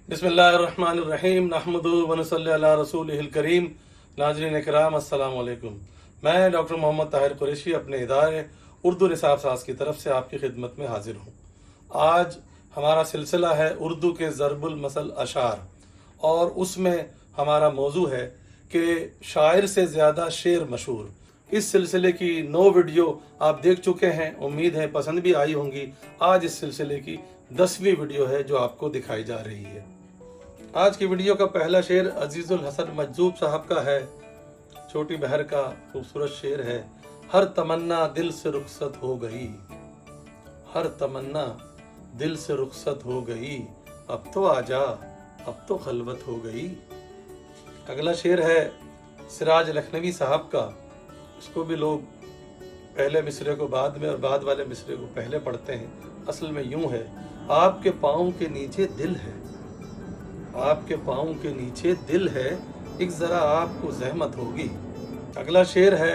बिस्मिल्लाहिर्रहमानिर्रहीम नहमदुहु व नसल्ली अला रसूलिहिल करीम। नाज़रीन इकराम अस्सलाम वालेकुम। मैं डॉक्टर मोहम्मद ताहिर कुरैशी अपने इदारे उर्दू निसाब साज की तरफ से आपकी खिदमत में हाजिर हूँ। आज हमारा सिलसिला है उर्दू के ज़रबुल मसल अशार, और उसमें हमारा मौजू है कि शायर से ज़्यादा शेर मशहूर। इस सिलसिले की 9 वीडियो आप देख चुके हैं, उम्मीद है पसंद भी आई होंगी। आज इस सिलसिले की 10वीं वीडियो है जो आपको दिखाई जा रही है। आज की वीडियो का पहला शेर अजीजुल हसन मजजूब साहब का है। छोटी बहर का खूबसूरत शेर है। हर तमन्ना दिल से रुखसत हो गई, हर तमन्ना दिल से रुखसत हो गई, अब तो आजा अब तो खलवत हो गई। अगला शेर है सिराज लखनवी साहब का। इसको भी लोग पहले मिसरे को बाद में और बाद वाले मिसरे को पहले पढ़ते हैं। असल में यूं है, आपके पाँव के नीचे दिल है, आपके पाँव के नीचे दिल है, एक ज़रा आपको जहमत होगी। अगला शेर है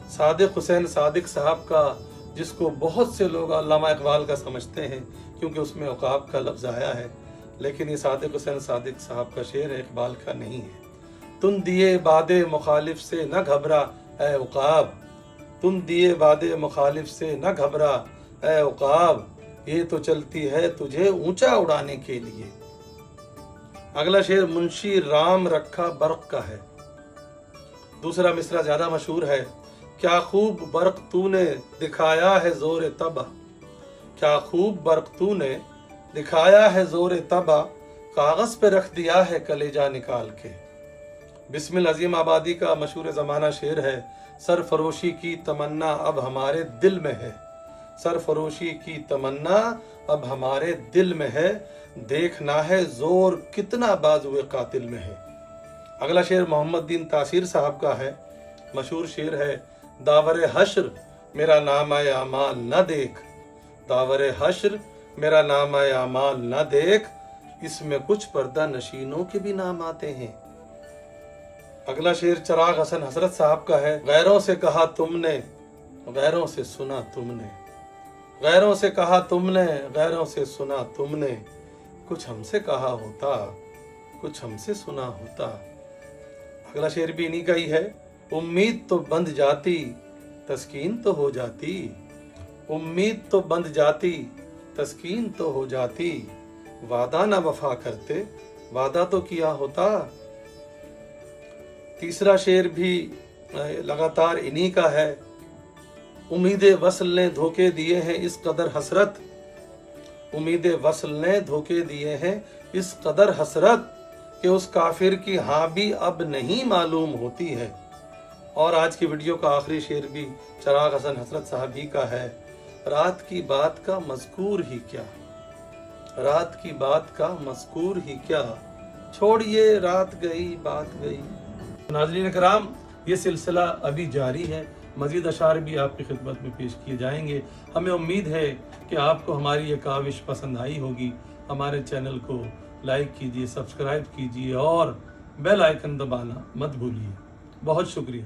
सादिक हुसैन सादिक साहब का, जिसको बहुत से लोग अल्लामा इकबाल का समझते हैं क्योंकि उसमें उकाब का लफ्ज़ आया है, लेकिन ये सादिक हुसैन सादिक साहब का शेर है, इकबाल का नहीं है। तुम दिए बादे मुखालिफ से न घबरा ए उकाब, तुम दिए बादे मुखालिफ से न घबरा ए उकाब, ये तो चलती है तुझे ऊंचा उड़ाने के लिए। अगला शेर मुंशी राम रखा बर्क का है। दूसरा मिसरा ज्यादा मशहूर है। क्या खूब बर्क तूने दिखाया है जोर तबा, क्या खूब बर्क तूने दिखाया है जोर तबा, कागज पे रख दिया है कलेजा निकाल के। बिस्मिल अजीम आबादी का मशहूर ज़माना शेर है। सरफरोशी की तमन्ना अब हमारे दिल में है, सरफरोशी की तमन्ना अब हमारे दिल में है, देखना है जोर कितना बाजुए कातिल में है। अगला शेर मोहम्मद दीन तासीर साहब का है। मशहूर शेर है दावरे हश्र मेरा नाम आए अमाल न देख, दावरे हश्र मेरा नाम आए अमाल न देख, इसमें कुछ पर्दा नशीनों के भी नाम आते हैं। अगला शेर चिराग हसन हजरत साहब का है। गैरों से कहा तुमने, गैरों से सुना तुमने, गैरों से कहा तुमने, गैरों से सुना तुमने, कुछ हमसे कहा होता, कुछ हमसे सुना होता। अगला शेर भी इन्हीं का ही है। उम्मीद तो बंध जाती तस्कीन तो हो जाती, उम्मीद तो बंध जाती तस्कीन तो हो जाती, वादा ना वफा करते वादा तो किया होता। तीसरा शेर भी लगातार इन्हीं का है। उम्मीदे वसल ने धोखे दिए हैं इस कदर हसरत, उम्मीदे वसल ने धोखे दिए हैं इस कदर हसरत, कि उस काफिर की हाँ भी अब नहीं मालूम होती है। और आज की वीडियो का आखिरी शेर भी चिराग हसन हसरत साहब ही का है। रात की बात का मज़कूर ही क्या, रात की बात का मज़कूर ही क्या, छोड़िए रात गई बात गई। नाज़रीन कराम, ये सिलसिला अभी जारी है। मज़ीद अशार भी आपकी खिदमत में पेश किए जाएंगे। हमें उम्मीद है कि आपको हमारी ये काविश पसंद आई होगी। हमारे चैनल को लाइक कीजिए, सब्सक्राइब कीजिए और बेल आइकन दबाना मत भूलिए। बहुत शुक्रिया।